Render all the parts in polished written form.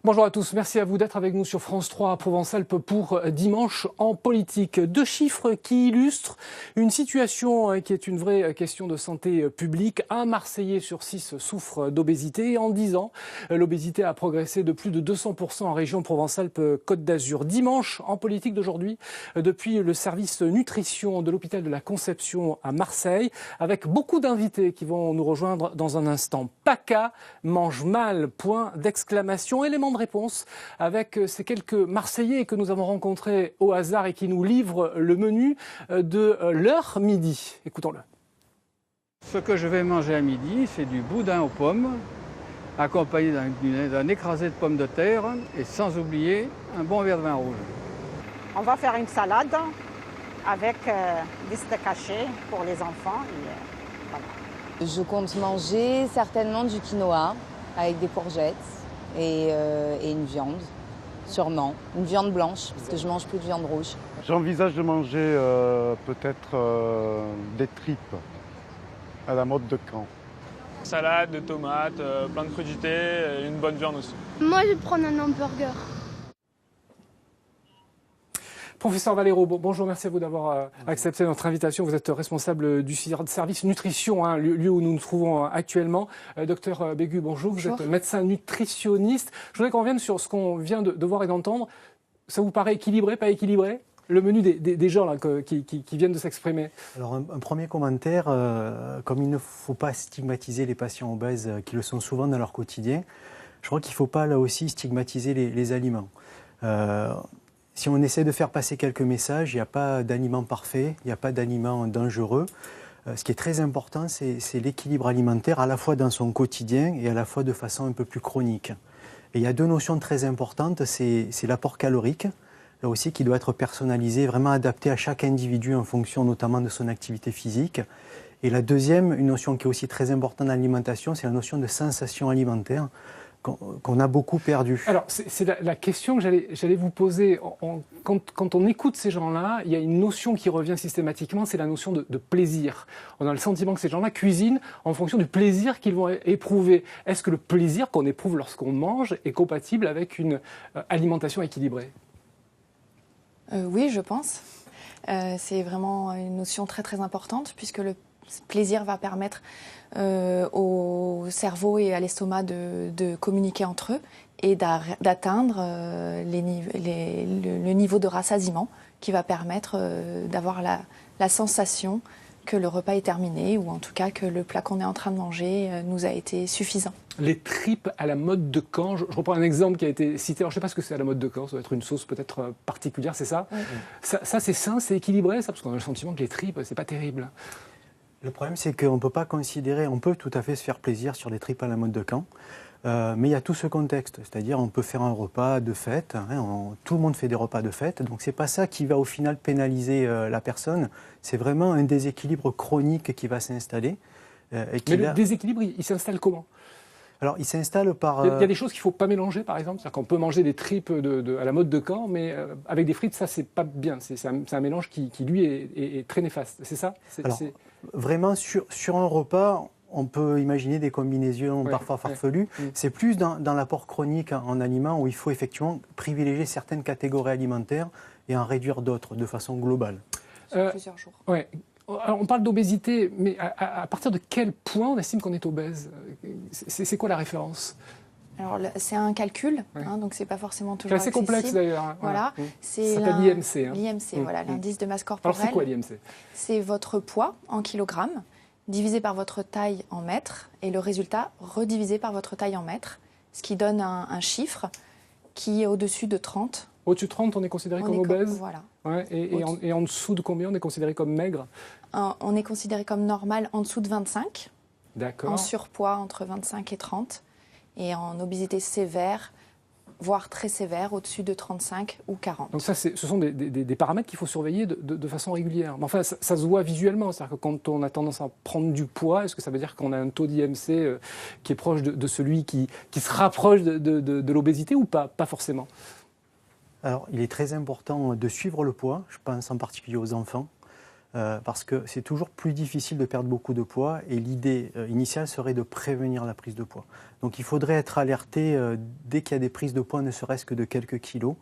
Bonjour à tous, merci à vous d'être avec nous sur France 3 Provence-Alpes pour Dimanche en politique. 2 chiffres qui illustrent une situation qui est une vraie question de santé publique. Un Marseillais sur 6 souffre d'obésité et en 10 ans, l'obésité a progressé de plus de 200% en région Provence-Alpes-Côte d'Azur. Dimanche en politique d'aujourd'hui, depuis le service nutrition de l'hôpital de la Conception à Marseille, avec beaucoup d'invités qui vont nous rejoindre dans un instant. PACA mange mal, point d'exclamation. Élément de réponse avec ces quelques Marseillais que nous avons rencontrés au hasard et qui nous livrent le menu de leur midi. Écoutons-le. Ce que je vais manger à midi, c'est du boudin aux pommes, accompagné d'un écrasé de pommes de terre et sans oublier un bon verre de vin rouge. On va faire une salade avec des steaks hachés pour les enfants. Voilà. Je compte manger certainement du quinoa avec des courgettes et une viande, sûrement. Une viande blanche, parce que je mange plus de viande rouge. J'envisage de manger peut-être des tripes à la mode de Caen. Salade, de tomates, plein de crudités et une bonne viande aussi. Moi, je vais prendre un hamburger. Professeur Valero, bonjour, merci à vous d'avoir accepté notre invitation. Vous êtes responsable du service nutrition, lieu où nous nous trouvons actuellement. Docteur Bégu, bonjour, vous êtes médecin nutritionniste. Je voudrais qu'on revienne sur ce qu'on vient de voir et d'entendre. Ça vous paraît équilibré, pas équilibré ? Le menu des gens là, qui viennent de s'exprimer. Alors un premier commentaire, comme il ne faut pas stigmatiser les patients obèses qui le sont souvent dans leur quotidien, je crois qu'il ne faut pas là aussi stigmatiser les aliments. Si on essaie de faire passer quelques messages, il n'y a pas d'aliments parfaits, il n'y a pas d'aliments dangereux. Ce qui est très important, c'est l'équilibre alimentaire à la fois dans son quotidien et à la fois de façon un peu plus chronique. Et il y a 2 notions très importantes, c'est l'apport calorique, là aussi qui doit être personnalisé, vraiment adapté à chaque individu en fonction notamment de son activité physique. Et la deuxième, une notion qui est aussi très importante dans l'alimentation, c'est la notion de sensation alimentaire, qu'on a beaucoup perdu. Alors, c'est la question que j'allais vous poser. Quand on écoute ces gens-là, il y a une notion qui revient systématiquement, c'est la notion de plaisir. On a le sentiment que ces gens-là cuisinent en fonction du plaisir qu'ils vont éprouver. Est-ce que le plaisir qu'on éprouve lorsqu'on mange est compatible avec une alimentation équilibrée ? Oui, je pense. C'est vraiment une notion très très importante puisque le plaisir va permettre au cerveau et à l'estomac de communiquer entre eux et d'atteindre le niveau de rassasiement qui va permettre d'avoir la sensation que le repas est terminé ou en tout cas que le plat qu'on est en train de manger nous a été suffisant. Les tripes à la mode de Caen, je reprends un exemple qui a été cité, alors je ne sais pas ce que c'est à la mode de Caen, ça doit être une sauce peut-être particulière, c'est ça ? Oui. Ça c'est sain, c'est équilibré, ça, parce qu'on a le sentiment que les tripes, c'est pas terrible. Le problème, c'est qu'on ne peut pas considérer, on peut tout à fait se faire plaisir sur des tripes à la mode de Caen, mais il y a tout ce contexte, c'est-à-dire on peut faire un repas de fête, tout le monde fait des repas de fête, donc c'est pas ça qui va au final pénaliser la personne, c'est vraiment un déséquilibre chronique qui va s'installer. Mais le déséquilibre, il s'installe comment ? Alors, il s'installe par... Il y a des choses qu'il ne faut pas mélanger, par exemple. C'est-à-dire qu'on peut manger des tripes à la mode de Caen, mais avec des frites, ça, c'est pas bien. C'est un mélange qui lui, est très néfaste. C'est ça ? Vraiment, sur un repas, on peut imaginer des combinaisons parfois farfelues. C'est plus dans l'apport chronique en aliments où il faut effectivement privilégier certaines catégories alimentaires et en réduire d'autres de façon globale. Sur plusieurs jours. Ouais. Alors, on parle d'obésité, mais à partir de quel point on estime qu'on est obèse ? C'est quoi la référence ? Alors, c'est un calcul, donc c'est pas forcément toujours accessible. C'est assez complexe d'ailleurs. Voilà. Ça s'appelle l'IMC. L'IMC, voilà, l'indice de masse corporelle. Alors, c'est quoi l'IMC ? C'est votre poids en kilogrammes, divisé par votre taille en mètres, et le résultat redivisé par votre taille en mètres, ce qui donne un chiffre qui est au-dessus de 30. Au-dessus de 30, on est considéré comme obèse. Voilà. Ouais, et en dessous de combien on est considéré comme maigre ? On est considéré comme normal en dessous de 25. D'accord. En surpoids entre 25 et 30. Et en obésité sévère, voire très sévère, au-dessus de 35 ou 40. Donc ça, ce sont des paramètres qu'il faut surveiller de façon régulière. Mais enfin, ça se voit visuellement. C'est-à-dire que quand on a tendance à prendre du poids, est-ce que ça veut dire qu'on a un taux d'IMC qui est proche de celui qui se rapproche de l'obésité ou pas ? Pas forcément. Alors, il est très important de suivre le poids, je pense en particulier aux enfants. parce que c'est toujours plus difficile de perdre beaucoup de poids et l'idée initiale serait de prévenir la prise de poids. Donc il faudrait être alerté dès qu'il y a des prises de poids, ne serait-ce que de quelques kilos,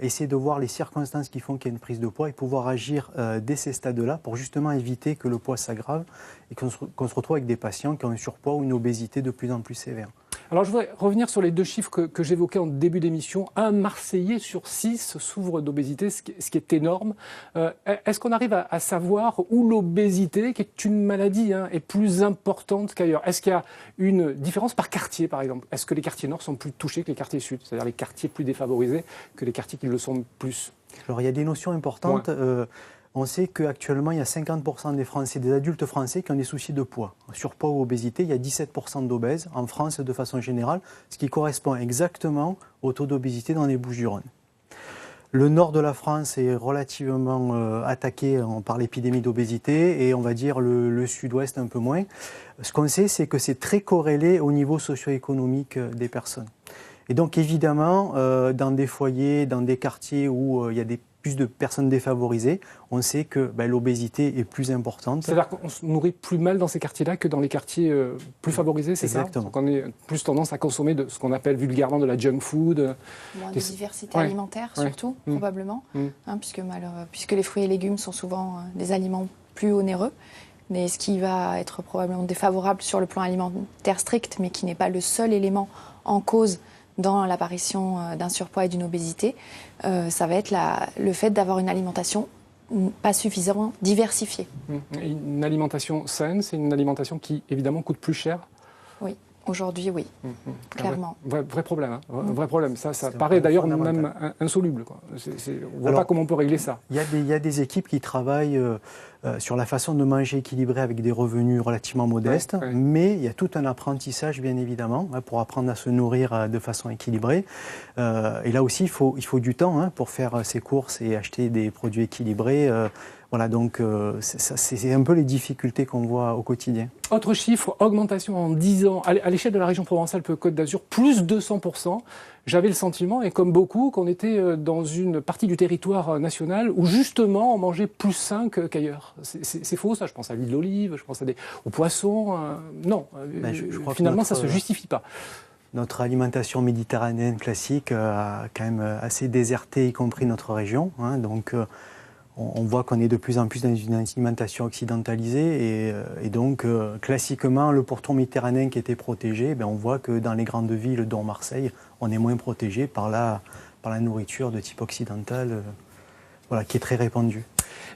essayer de voir les circonstances qui font qu'il y a une prise de poids et pouvoir agir dès ces stades-là pour justement éviter que le poids s'aggrave et qu'on se retrouve avec des patients qui ont un surpoids ou une obésité de plus en plus sévère. Alors je voudrais revenir sur les 2 chiffres que j'évoquais en début d'émission. Un Marseillais sur 6 souffre d'obésité, ce qui est énorme. Est-ce qu'on arrive à savoir où l'obésité, qui est une maladie, est plus importante qu'ailleurs? Est-ce qu'il y a une différence par quartier, par exemple? Est-ce que les quartiers nord sont plus touchés que les quartiers sud, c'est-à-dire les quartiers plus défavorisés que les quartiers qui le sont plus? Alors il y a des notions importantes. Ouais. On sait qu'actuellement, il y a 50% des Français, des adultes français qui ont des soucis de poids. Surpoids ou obésité, il y a 17% d'obèses en France de façon générale, ce qui correspond exactement au taux d'obésité dans les Bouches-du-Rhône. Le nord de la France est relativement attaqué par l'épidémie d'obésité et on va dire le sud-ouest un peu moins. Ce qu'on sait, c'est que c'est très corrélé au niveau socio-économique des personnes. Et donc évidemment, dans des foyers, dans des quartiers où il y a plus de personnes défavorisées, on sait que l'obésité est plus importante. C'est-à-dire qu'on se nourrit plus mal dans ces quartiers-là que dans les quartiers plus favorisés, c'est ça? Exactement. Donc on a plus tendance à consommer de ce qu'on appelle vulgairement de la junk food. Moins de diversité alimentaire surtout, probablement, puisque les fruits et légumes sont souvent des aliments plus onéreux. Mais ce qui va être probablement défavorable sur le plan alimentaire strict, mais qui n'est pas le seul élément en cause dans l'apparition d'un surpoids et d'une obésité, ça va être le fait d'avoir une alimentation pas suffisamment diversifiée. Une alimentation saine, c'est une alimentation qui, évidemment, coûte plus cher? Oui, aujourd'hui, oui, clairement. Vrai problème, vrai problème. Ça paraît d'ailleurs même insoluble, quoi. On ne voit pas comment on peut régler ça. Il y a des équipes qui travaillent sur la façon de manger équilibré avec des revenus relativement modestes, mais il y a tout un apprentissage, bien évidemment, pour apprendre à se nourrir de façon équilibrée. Et là aussi, il faut du temps pour faire ses courses et acheter des produits équilibrés. Voilà, donc c'est un peu les difficultés qu'on voit au quotidien. Autre chiffre, augmentation en 10 ans, à l'échelle de la région Provence-Alpes-Côte d'Azur, plus 200%. J'avais le sentiment, et comme beaucoup, qu'on était dans une partie du territoire national où justement on mangeait plus sain qu'ailleurs. C'est faux ça, je pense à l'huile d'olive, je pense aux poissons. Non, je crois finalement ça ne se justifie pas. Notre alimentation méditerranéenne classique a quand même assez déserté, y compris notre région. Donc on voit qu'on est de plus en plus dans une alimentation occidentalisée et donc classiquement le pourtour méditerranéen qui était protégé, on voit que dans les grandes villes dont Marseille, on est moins protégé par la nourriture de type occidental qui est très répandue.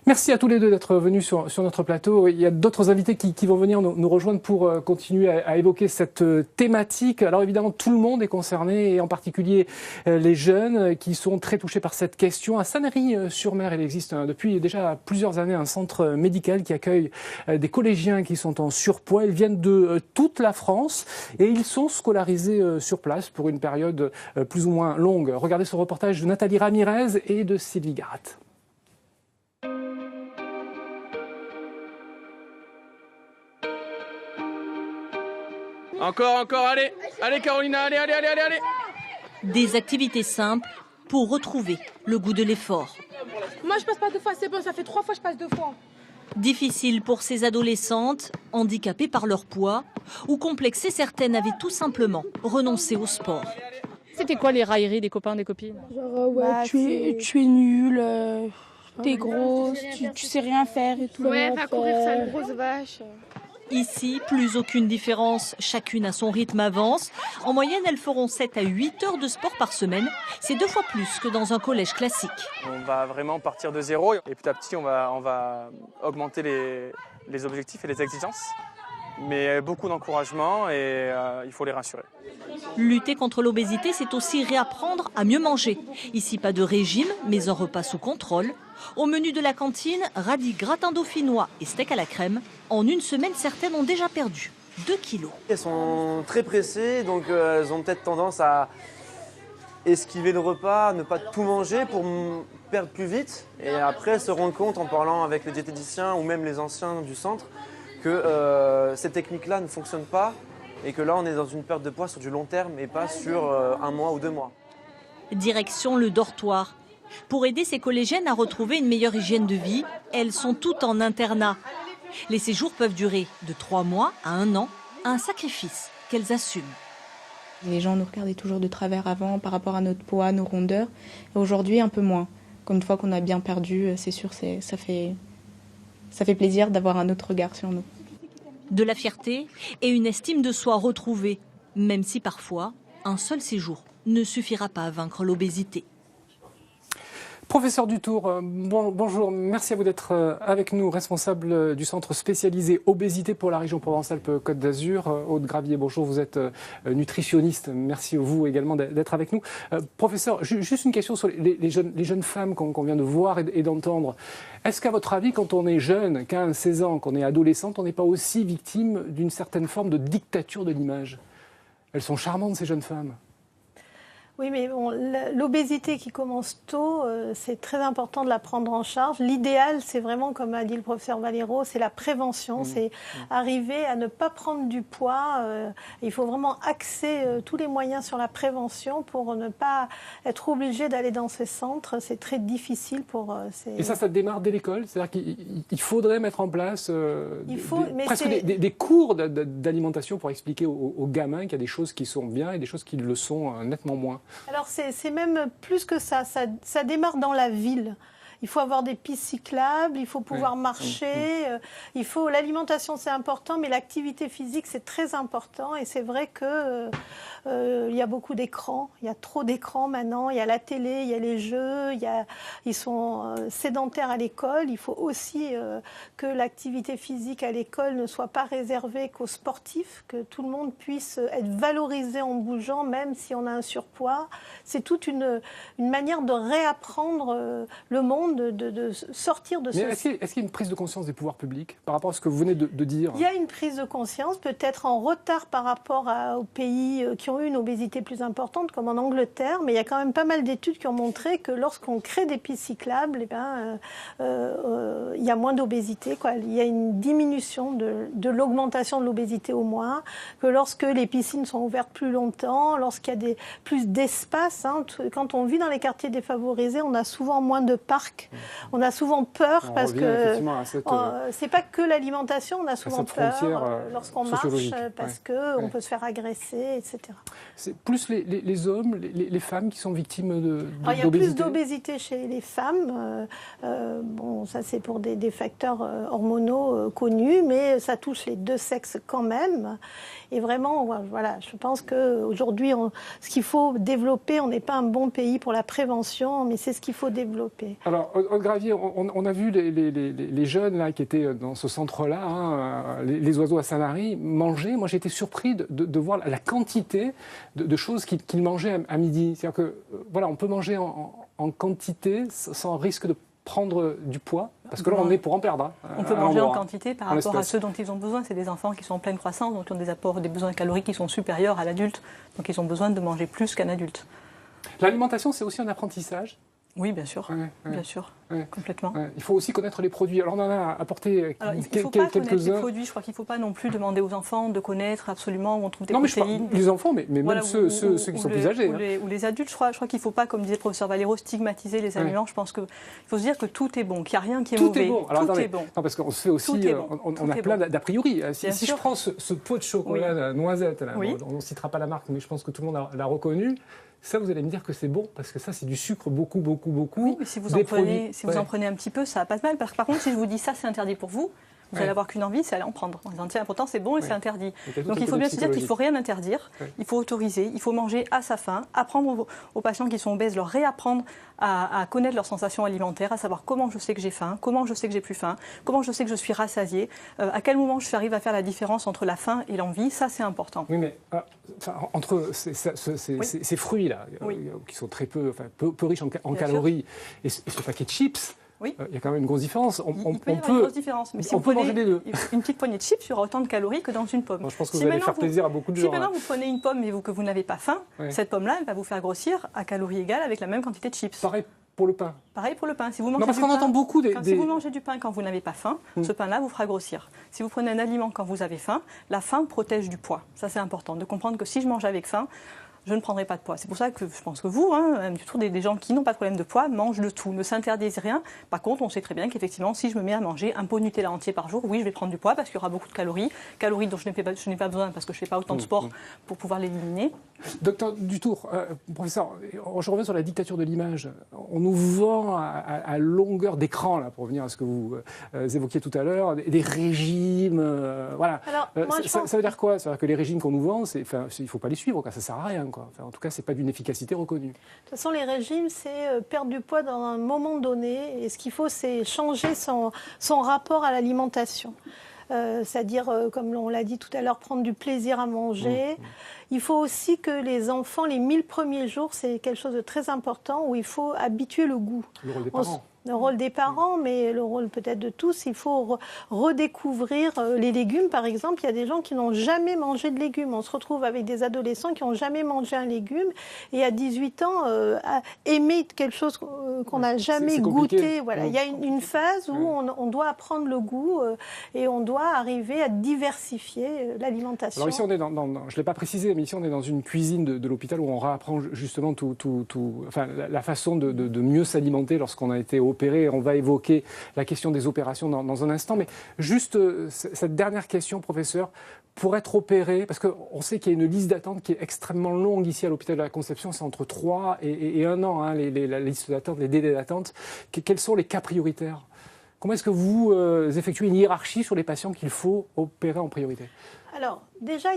Merci à tous les deux d'être venus sur notre plateau. Il y a d'autres invités qui vont venir nous rejoindre pour continuer à évoquer cette thématique. Alors évidemment, tout le monde est concerné, et en particulier les jeunes qui sont très touchés par cette question. À Sannery-sur-Mer, il existe depuis déjà plusieurs années un centre médical qui accueille des collégiens qui sont en surpoids. Ils viennent de toute la France et ils sont scolarisés sur place pour une période plus ou moins longue. Regardez ce reportage de Nathalie Ramirez et de Sylvie Garat. Encore, allez Carolina, allez. Des activités simples pour retrouver le goût de l'effort. Moi je passe pas 2 fois, c'est bon, ça fait 3 fois que je passe 2 fois. Difficile pour ces adolescentes, handicapées par leur poids, ou complexées, certaines avaient tout simplement renoncé au sport. C'était quoi les railleries des copains, des copines? Genre tu es nulle, t'es grosse, tu sais rien faire et tout. Ouais, va courir, sale grosse vache. Ici, plus aucune différence, chacune à son rythme avance. En moyenne, elles feront 7 à 8 heures de sport par semaine. C'est 2 fois plus que dans un collège classique. On va vraiment partir de zéro et petit à petit, on va augmenter les objectifs et les exigences. Mais beaucoup d'encouragement et il faut les rassurer. Lutter contre l'obésité, c'est aussi réapprendre à mieux manger. Ici, pas de régime, mais un repas sous contrôle. Au menu de la cantine, radis gratin dauphinois et steak à la crème. En une semaine, certaines ont déjà perdu 2 kilos. Elles sont très pressées, donc elles ont peut-être tendance à esquiver le repas, ne pas tout manger pour perdre plus vite. Et après, elles se rendent compte en parlant avec les diététiciens ou même les anciens du centre que ces techniques-là ne fonctionnent pas et que là, on est dans une perte de poids sur du long terme et pas sur 1 mois ou 2 mois. Direction le dortoir. Pour aider ces collégiennes à retrouver une meilleure hygiène de vie, elles sont toutes en internat. Les séjours peuvent durer de 3 mois à 1 an, un sacrifice qu'elles assument. Les gens nous regardaient toujours de travers avant par rapport à notre poids, nos rondeurs. Aujourd'hui, un peu moins. Comme une fois qu'on a bien perdu, c'est sûr, ça fait plaisir d'avoir un autre regard sur nous. De la fierté et une estime de soi retrouvée, même si parfois, un seul séjour ne suffira pas à vaincre l'obésité. Professeur Dutour, bonjour, merci à vous d'être avec nous, responsable du centre spécialisé obésité pour la région Provence-Alpes-Côte d'Azur. Aude Gravier, bonjour, vous êtes nutritionniste, merci à vous également d'être avec nous. Professeur, juste une question sur les jeunes femmes qu'on vient de voir et d'entendre. Est-ce qu'à votre avis, quand on est jeune, 15-16 ans, qu'on est adolescente, on n'est pas aussi victime d'une certaine forme de dictature de l'image? Elles sont charmantes, ces jeunes femmes. Oui, mais bon, l'obésité qui commence tôt, c'est très important de la prendre en charge. L'idéal, c'est vraiment, comme a dit le professeur Valero, c'est la prévention, c'est arriver à ne pas prendre du poids. Il faut vraiment axer tous les moyens sur la prévention pour ne pas être obligé d'aller dans ces centres. C'est très difficile pour ces... Et ça démarre dès l'école? C'est-à-dire qu'il faudrait mettre en place des cours d'alimentation pour expliquer aux gamins qu'il y a des choses qui sont bien et des choses qui le sont nettement moins. Alors c'est même plus que ça. Ça démarre dans la ville. Il faut avoir des pistes cyclables, il faut pouvoir marcher, l'alimentation c'est important, mais l'activité physique c'est très important et c'est vrai que il y a beaucoup d'écrans, il y a trop d'écrans maintenant, il y a la télé, il y a les jeux, ils sont sédentaires à l'école. Il faut aussi que l'activité physique à l'école ne soit pas réservée qu'aux sportifs, que tout le monde puisse être valorisé en bougeant, même si on a un surpoids. C'est toute une manière de réapprendre le monde, de sortir de ce... Est-ce qu'il y a une prise de conscience des pouvoirs publics par rapport à ce que vous venez de dire? Il y a une prise de conscience, peut-être en retard par rapport aux pays qui ont eu une obésité plus importante, comme en Angleterre, mais il y a quand même pas mal d'études qui ont montré que lorsqu'on crée des pistes cyclables, il y a moins d'obésité, quoi. Il y a une diminution de l'augmentation de l'obésité au moins, que lorsque les piscines sont ouvertes plus longtemps, lorsqu'il y a plus d'espace, quand on vit dans les quartiers défavorisés, on a souvent moins de parcs, on a souvent peur parce que c'est pas que l'alimentation, on a souvent peur lorsqu'on marche parce qu'on peut se faire agresser, etc. C'est plus les hommes, les femmes qui sont victimes d'obésité? Il y a plus d'obésité chez les femmes. Ça c'est pour des facteurs hormonaux connus, mais ça touche les deux sexes quand même. Et vraiment, voilà, je pense qu'aujourd'hui, ce qu'il faut développer, on n'est pas un bon pays pour la prévention, mais c'est ce qu'il faut développer. Alors, Aude Gravier, on a vu les jeunes là, qui étaient dans ce centre-là, les oiseaux à Sanary, manger. Moi, j'ai été surpris de voir la quantité de choses qu'ils mangeaient à midi. C'est-à-dire que, voilà, on peut manger en quantité sans risque de prendre du poids, parce que là on est pour en perdre. On peut manger en quantité par rapport à ceux dont ils ont besoin. C'est des enfants qui sont en pleine croissance, donc ils ont des besoins caloriques qui sont supérieurs à l'adulte, donc ils ont besoin de manger plus qu'un adulte. L'alimentation, c'est aussi un apprentissage? Oui, bien sûr, bien sûr, complètement. Il faut aussi connaître les produits. Alors on en a apporté quelques-uns. Il ne faut pas connaître les produits. Je crois qu'il ne faut pas non plus demander aux enfants de connaître absolument où on trouve des protéines. Les enfants, mais même ceux qui sont plus âgés. Ou les adultes, je crois qu'il ne faut pas, comme disait le professeur Valero, stigmatiser les aliments. Je pense qu'il faut se dire que tout est bon, qu'il n'y a rien qui est mauvais. Tout est bon. Non, parce qu'on se fait aussi, on a plein d'a priori. Si je prends ce pot de chocolat noisette, on ne citera pas la marque, mais je pense que tout le monde l'a reconnu. Ça, vous allez me dire que c'est bon, parce que ça, c'est du sucre beaucoup. Oui, mais si vous en prenez un petit peu, ça passe mal. Par contre, si je vous dis ça, c'est interdit pour vous, vous allez avoir qu'une envie, c'est aller en prendre. En disant, tiens, pourtant, c'est bon et c'est interdit. Donc, il faut bien se dire qu'il ne faut rien interdire. Il faut autoriser, il faut manger à sa faim, apprendre aux patients qui sont obèses, leur réapprendre à connaître leurs sensations alimentaires, à savoir comment je sais que j'ai faim, comment je sais que j'ai plus faim, comment je sais que je suis rassasié, à quel moment j'arrive à faire la différence entre la faim et l'envie. Ça, c'est important. Oui, mais entre ces fruits-là, qui sont très peu riches en calories, et ce paquet de chips, il y a quand même une grosse différence. Il peut y avoir une grosse différence. Mais si vous prenez une petite poignée de chips, il y aura autant de calories que dans une pomme. Bon, je pense que vous allez faire plaisir à beaucoup de gens. Si maintenant vous prenez une pomme et que vous n'avez pas faim, cette pomme-là, elle va vous faire grossir à calories égales avec la même quantité de chips. Pareil pour le pain. Pareil pour le pain. Si vous mangez si vous mangez du pain quand vous n'avez pas faim, ce pain-là vous fera grossir. Si vous prenez un aliment quand vous avez faim, la faim protège du poids. Ça, c'est important de comprendre que si je mange avec faim, je ne prendrai pas de poids. C'est pour ça que je pense que vous, surtout des gens qui n'ont pas de problème de poids, mangent de tout, ne s'interdisent rien. Par contre, on sait très bien qu'effectivement, si je me mets à manger un pot de Nutella entier par jour, oui, je vais prendre du poids parce qu'il y aura beaucoup de calories dont je n'ai pas besoin parce que je ne fais pas autant de sport pour pouvoir l'éliminer. Docteur Dutour, professeur, je reviens sur la dictature de l'image. On nous vend à longueur d'écran, là, pour revenir à ce que vous évoquiez tout à l'heure, des régimes. Voilà. Alors, ça veut dire quoi? Ça veut dire que les régimes qu'on nous vend, il ne faut pas les suivre, quoi. Ça ne sert à rien, quoi. Enfin, en tout cas, ce n'est pas d'une efficacité reconnue. De toute façon, les régimes, c'est perdre du poids dans un moment donné. Et ce qu'il faut, c'est changer son rapport à l'alimentation. C'est-à-dire, comme on l'a dit tout à l'heure, prendre du plaisir à manger. Il faut aussi que les enfants, les 1000 premiers jours, c'est quelque chose de très important où il faut habituer le goût. Le rôle des parents. Le rôle des parents, mais le rôle peut-être de tous. Il faut redécouvrir les légumes, par exemple. Il y a des gens qui n'ont jamais mangé de légumes. On se retrouve avec des adolescents qui n'ont jamais mangé un légume et à 18 ans, aimer quelque chose qu'on n'a jamais goûté. Voilà. Il y a une phase où on doit apprendre le goût et on doit arriver à diversifier l'alimentation. Alors ici, on est je ne l'ai pas précisé, mais ici, on est dans une cuisine de l'hôpital où on réapprend justement la façon de mieux s'alimenter lorsqu'on a été opéré. On va évoquer la question des opérations dans un instant. Mais juste cette dernière question, professeur, pour être opéré, parce qu'on sait qu'il y a une liste d'attente qui est extrêmement longue ici à l'hôpital de la Conception, c'est entre 3 et 1 an, la liste d'attente, les délais d'attente. Quels sont les cas prioritaires? Comment est-ce que vous effectuez une hiérarchie sur les patients qu'il faut opérer en priorité? Alors, déjà,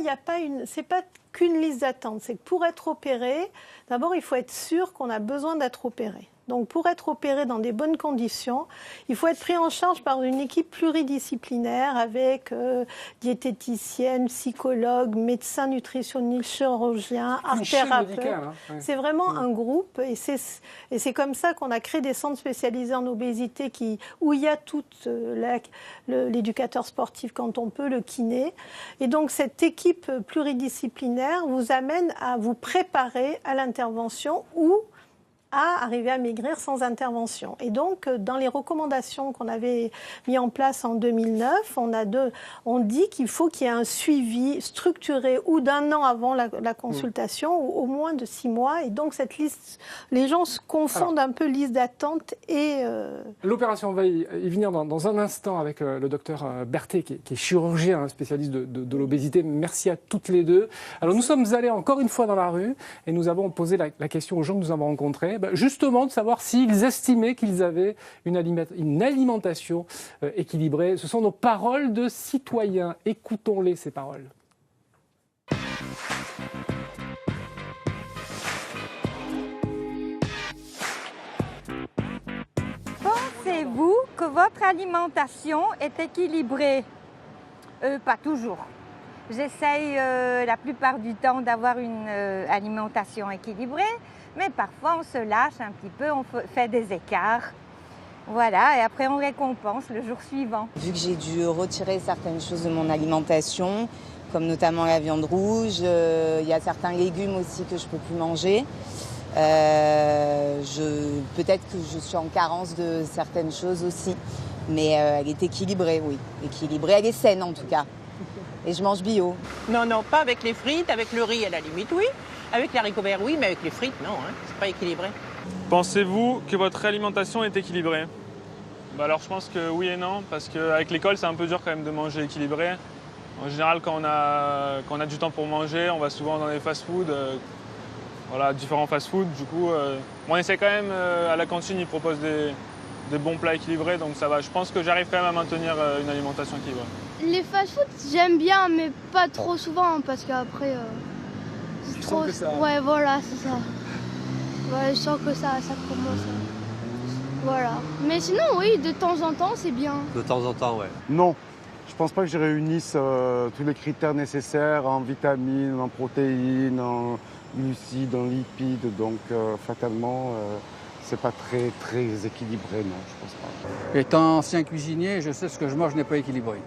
c'est pas qu'une liste d'attente. C'est que pour être opéré, d'abord, il faut être sûr qu'on a besoin d'être opéré. Donc, pour être opéré dans des bonnes conditions, il faut être pris en charge par une équipe pluridisciplinaire avec diététicienne, psychologue, médecin nutritionniste, chirurgien, art thérapeute. C'est vraiment un groupe et c'est comme ça qu'on a créé des centres spécialisés en obésité où il y a toute l'éducateur sportif quand on peut, le kiné. Et donc, cette équipe pluridisciplinaire vous amène à vous préparer à l'intervention ou à arriver à maigrir sans intervention. Et donc, dans les recommandations qu'on avait mis en place en 2009, on dit qu'il faut qu'il y ait un suivi structuré ou d'1 an avant la consultation ou au moins de 6 mois. Et donc, cette liste, les gens se confondent un peu liste d'attente et... L'opération, on va y venir dans un instant avec le docteur Berthet, qui est chirurgien, spécialiste de l'obésité. Merci à toutes les deux. Alors, nous sommes allés encore une fois dans la rue et nous avons posé la question aux gens que nous avons rencontrés. Justement de savoir s'ils estimaient qu'ils avaient une alimentation équilibrée. Ce sont nos paroles de citoyens. Écoutons-les, ces paroles. Pensez-vous que votre alimentation est équilibrée? Pas toujours. J'essaye la plupart du temps d'avoir une alimentation équilibrée. Mais parfois, on se lâche un petit peu, on fait des écarts. Voilà, et après, on récompense le jour suivant. Vu que j'ai dû retirer certaines choses de mon alimentation, comme notamment la viande rouge, il y a certains légumes aussi que je ne peux plus manger. Peut-être que je suis en carence de certaines choses aussi. Mais elle est équilibrée, oui. Équilibrée, elle est saine en tout cas. Et je mange bio. Non, pas avec les frites, avec le riz à la limite, oui. Avec les haricots verts, oui, mais avec les frites, non, c'est pas équilibré. Pensez-vous que votre alimentation est équilibrée? Alors je pense que oui et non, parce qu'avec l'école, c'est un peu dur quand même de manger équilibré. En général, quand on a du temps pour manger, on va souvent dans les fast-food, différents fast-food. Du coup, on essaie quand même, à la cantine, ils proposent des bons plats équilibrés, donc ça va. Je pense que j'arrive quand même à maintenir une alimentation équilibrée. Les fast-food, j'aime bien, mais pas trop souvent, parce qu'après... Tu sens que ça... Ouais, voilà, c'est ça. Ouais, je sens que ça commence. Voilà. Mais sinon, oui, de temps en temps, c'est bien. De temps en temps, ouais. Non, je pense pas que je réunisse tous les critères nécessaires en vitamines, en protéines, en glucides, en lipides. Donc, fatalement, c'est pas très, très équilibré, non, je pense pas. Étant ancien cuisinier, je sais ce que je mange n'est pas équilibré.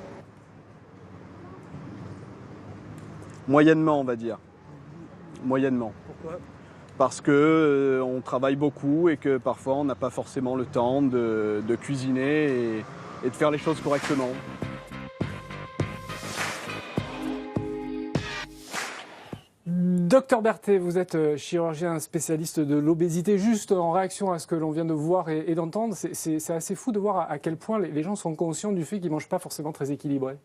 Moyennement, on va dire. Moyennement. Pourquoi? Parce que on travaille beaucoup et que parfois on n'a pas forcément le temps de cuisiner et de faire les choses correctement. Docteur Berthet, vous êtes chirurgien spécialiste de l'obésité. Juste en réaction à ce que l'on vient de voir et d'entendre, c'est assez fou de voir à quel point les gens sont conscients du fait qu'ils ne mangent pas forcément très équilibré.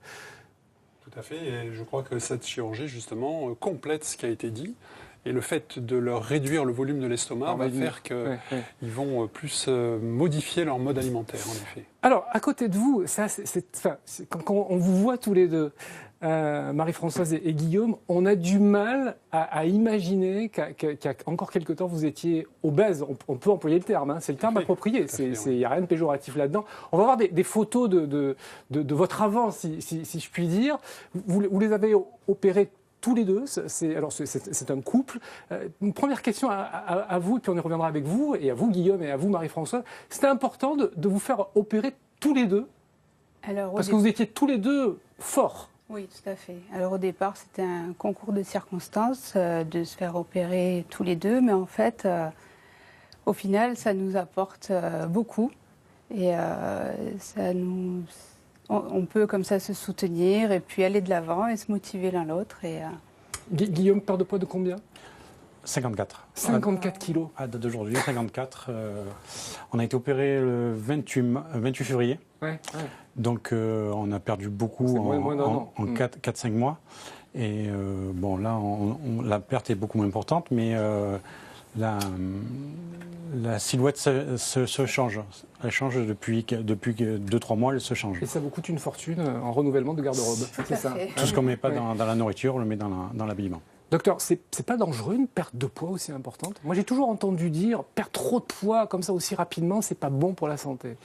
Tout à fait, et je crois que cette chirurgie, justement, complète ce qui a été dit. Et le fait de leur réduire le volume de l'estomac va faire qu'ils vont plus modifier leur mode alimentaire, en effet. Alors, à côté de vous, quand on vous voit tous les deux, Marie-Françoise et Guillaume, on a du mal à imaginer qu'il y a encore quelque temps, vous étiez obèse. On peut employer le terme, hein, c'est le terme approprié. Il n'y a rien de péjoratif là-dedans. On va voir des photos de votre avant, si je puis dire. Vous les avez opérés tous les deux, c'est un couple. Une première question à vous, et puis on y reviendra avec vous, et à vous Guillaume, et à vous Marie-Françoise. C'était important de vous faire opérer tous les deux, parce que vous étiez tous les deux forts. Oui, tout à fait. Alors au départ, c'était un concours de circonstances de se faire opérer tous les deux, mais en fait, au final, ça nous apporte beaucoup, et on peut comme ça se soutenir et puis aller de l'avant et se motiver l'un l'autre. Guillaume, perd de poids de combien ? 54. 54 kilos. À date d'aujourd'hui, 54. On a été opéré le 28 février. Ouais. Donc on a perdu beaucoup en 4-5 mois. Et bon, là, la perte est beaucoup moins importante, mais la silhouette se change. Elle change depuis 2-3 mois, elle se change. Et ça vous coûte une fortune en renouvellement de garde-robe. C'est ça. Tout ce qu'on ne met pas dans la nourriture, on le met dans l'habillement. Docteur, c'est pas dangereux une perte de poids aussi importante ? Moi j'ai toujours entendu dire perdre trop de poids comme ça aussi rapidement, c'est pas bon pour la santé.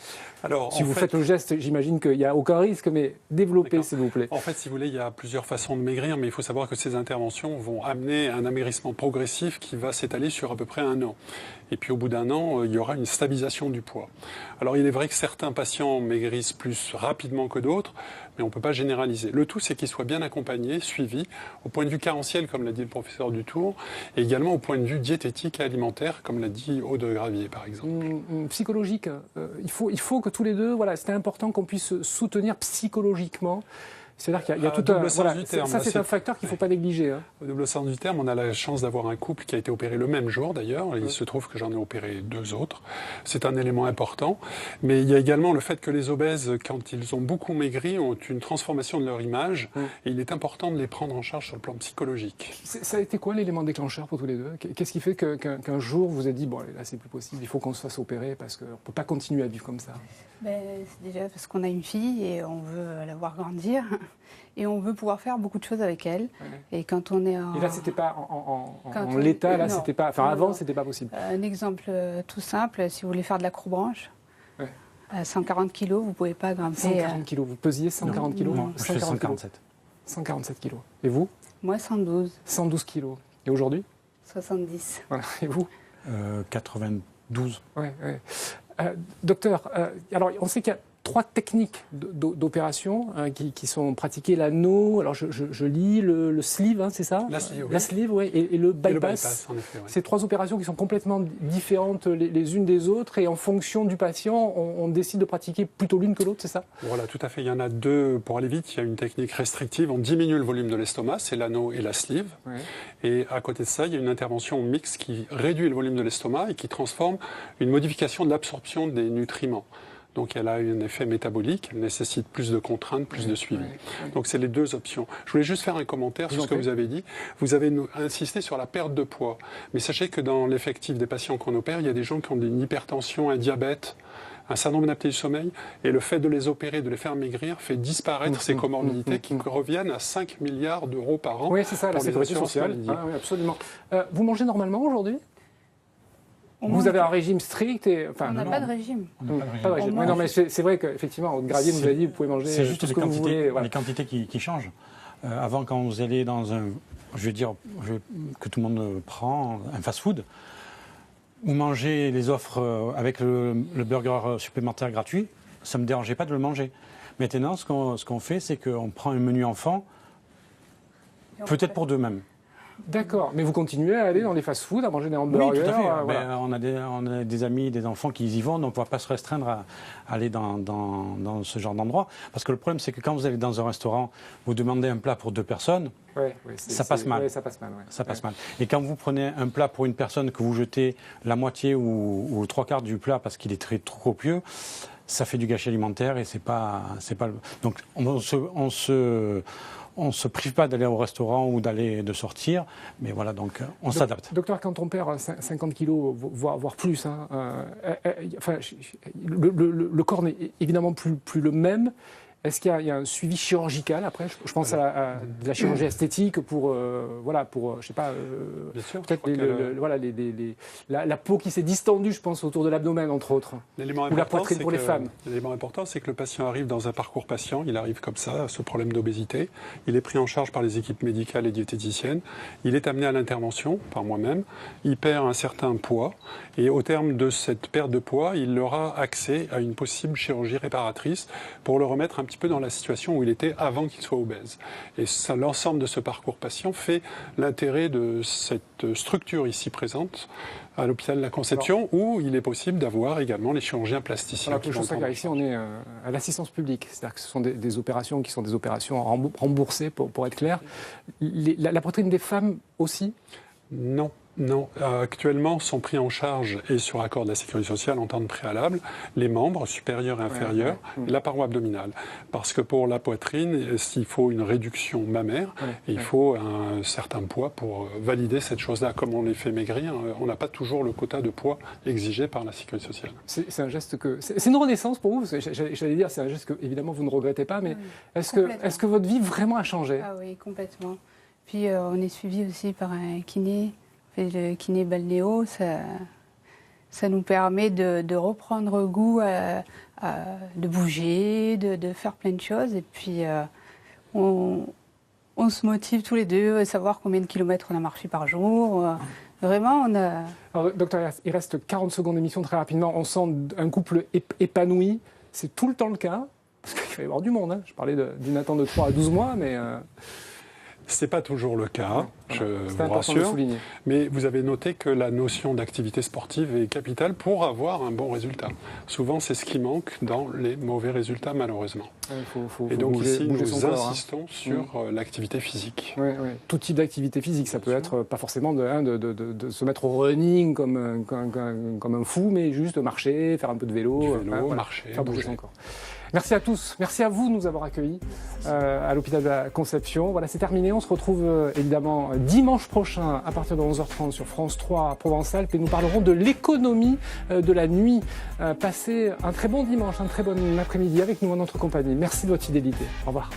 Alors, si vous faites le geste, j'imagine qu'il n'y a aucun risque, mais développez s'il vous plaît. En fait, si vous voulez, il y a plusieurs façons de maigrir, mais il faut savoir que ces interventions vont amener un amaigrissement progressif qui va s'étaler sur à peu près 1 an. Et puis au bout d'1 an, il y aura une stabilisation du poids. Alors il est vrai que certains patients maigrissent plus rapidement que d'autres, mais on ne peut pas généraliser. Le tout, c'est qu'ils soient bien accompagnés, suivis, au point de vue carentiel, comme l'a dit le professeur Dutour, et également au point de vue diététique et alimentaire, comme l'a dit Aude Gravier, par exemple. Psychologique, il faut que tous les deux, voilà, c'était important qu'on puisse se soutenir psychologiquement. C'est-à-dire qu'il y a tout un sens du terme. Ça, c'est un facteur qu'il ne faut pas négliger. Hein. Au double sens du terme, on a la chance d'avoir un couple qui a été opéré le même jour, d'ailleurs. Il se trouve que j'en ai opéré 2 autres. C'est un élément important. Mais il y a également le fait que les obèses, quand ils ont beaucoup maigri, ont une transformation de leur image. Et il est important de les prendre en charge sur le plan psychologique. Ça a été quoi l'élément déclencheur pour tous les deux ? Qu'est-ce qui fait qu'un jour, vous avez dit, bon, là, c'est plus possible, il faut qu'on se fasse opérer parce qu'on ne peut pas continuer à vivre comme ça ? C'est déjà parce qu'on a une fille et on veut la voir grandir. Et on veut pouvoir faire beaucoup de choses avec elle. Ouais. Et quand on est en... Et là, c'était pas en l'état, là, c'était pas... Enfin, avant, c'était pas possible. Un exemple tout simple, si vous voulez faire de l'acrobranche, à 140 kg, vous pouvez pas grimper... 140 kg, vous pesiez 140 kg ? Non, je fais 147. 147 kg. Et vous ? Moi, 112. 112 kg. Et aujourd'hui ? 70. Voilà. Et vous ? 92. Ouais. Docteur, alors on sait qu'il y a 3 techniques d'opération qui sont pratiquées, l'anneau, alors je lis le sleeve, hein, c'est ça ? La sleeve, oui. La sleeve, oui, et le bypass. Et le bypass, en effet, oui. Ces 3 opérations qui sont complètement différentes les unes des autres, et en fonction du patient, on décide de pratiquer plutôt l'une que l'autre, c'est ça ? Voilà, tout à fait. Il y en a 2, pour aller vite, il y a une technique restrictive, on diminue le volume de l'estomac, c'est l'anneau et la sleeve. Oui. Et à côté de ça, il y a une intervention mixte qui réduit le volume de l'estomac et qui transforme une modification de l'absorption des nutriments. Donc elle a un effet métabolique, elle nécessite plus de contraintes, plus de suivi. Donc c'est les 2 options. Je voulais juste faire un commentaire sur ce que vous avez dit. Vous avez insisté sur la perte de poids. Mais sachez que dans l'effectif des patients qu'on opère, il y a des gens qui ont une hypertension, un diabète, un syndrome d'apnée du sommeil, et le fait de les opérer, de les faire maigrir, fait disparaître ces comorbidités qui reviennent à 5 milliards d'euros par an. Oui, c'est ça, la sécurité sociale. Oui, absolument. Vous mangez normalement aujourd'hui ? Vous avez un régime strict et... on n'a pas de régime. Pas de régime. Oui, non, mais c'est vrai qu'effectivement, Aude Gravier nous a dit, vous pouvez manger c'est juste tout ce que vous voulez. Voilà. Les quantités qui changent. Avant, quand vous allez dans un... Je vais dire que tout le monde prend un fast-food, vous mangez les offres avec le burger supplémentaire gratuit, ça ne me dérangeait pas de le manger. Maintenant, ce qu'on fait, c'est qu'on prend un menu enfant, peut-être pour 2 même. D'accord, mais vous continuez à aller dans les fast-foods, à manger des hamburgers? Oui, tout à fait. Voilà. On a des amis, des enfants qui y vont, donc on ne va pas se restreindre à aller dans ce genre d'endroit. Parce que le problème, c'est que quand vous allez dans un restaurant, vous demandez un plat pour 2 personnes, ça passe mal. Ça passe mal. Ça passe mal. Et quand vous prenez un plat pour une personne, que vous jetez la moitié ou 3/4 du plat parce qu'il est trop copieux, ça fait du gâchis alimentaire et c'est pas. Donc on se prive pas d'aller au restaurant ou de sortir, mais voilà, donc on s'adapte. Docteur, quand on perd 50 kilos, voire plus, le corps n'est évidemment plus le même. Est-ce qu'il y a un suivi chirurgical après? Je pense à de la chirurgie esthétique pour je sais pas, peut-être la peau qui s'est distendue, je pense, autour de l'abdomen, entre autres. Ou la poitrine pour les femmes. L'élément important, c'est que le patient arrive dans un parcours patient, il arrive comme ça, à ce problème d'obésité. Il est pris en charge par les équipes médicales et diététiciennes. Il est amené à l'intervention par moi-même. Il perd un certain poids. Et au terme de cette perte de poids, il aura accès à une possible chirurgie réparatrice pour le remettre un petit peu dans la situation où il était avant qu'il soit obèse. Et l'ensemble de ce parcours patient fait l'intérêt de cette structure ici présente à l'hôpital de la Conception, où il est possible d'avoir également les chirurgiens plasticiens. Alors, chose claire, ici, on est à l'assistance publique. C'est-à-dire que ce sont des opérations qui sont des opérations remboursées, pour être clair. La poitrine des femmes aussi? Non. Actuellement, sont pris en charge et sur accord de la Sécurité sociale en temps de préalable les membres supérieurs et inférieurs, et la paroi abdominale. Parce que pour la poitrine, il faut une réduction mammaire et il faut un certain poids pour valider cette chose-là. Comme on les fait maigrir, on n'a pas toujours le quota de poids exigé par la Sécurité sociale. C'est un geste c'est une renaissance pour vous? J'allais dire, c'est un geste que, évidemment, vous ne regrettez pas, mais est-ce que votre vie vraiment a changé? Ah oui, complètement. Puis on est suivi aussi par un kiné. Le kiné balnéo, ça nous permet de reprendre goût de bouger, de faire plein de choses. Et puis, on se motive tous les deux à savoir combien de kilomètres on a marché par jour. Vraiment, on a... Alors, docteur, il reste 40 secondes d'émission, très rapidement. On sent un couple épanoui. C'est tout le temps le cas, parce qu'il va y avoir du monde. Je parlais d'une attente de 3 à 12 mois, mais... Ce n'est pas toujours le cas, je vous rassure, mais vous avez noté que la notion d'activité sportive est capitale pour avoir un bon résultat. Souvent, c'est ce qui manque dans les mauvais résultats, malheureusement. Et donc ici, nous insistons sur l'activité physique. Tout type d'activité physique, ça peut être pas forcément de se mettre au running comme un fou, mais juste marcher, faire un peu de vélo, marcher, faire bouger son corps. Merci à tous, merci à vous de nous avoir accueillis à l'hôpital de la Conception. Voilà, c'est terminé. On se retrouve évidemment dimanche prochain à partir de 11h30 sur France 3 Provence-Alpes et nous parlerons de l'économie de la nuit. Passez un très bon dimanche, un très bon après-midi avec nous en notre compagnie. Merci de votre fidélité. Au revoir.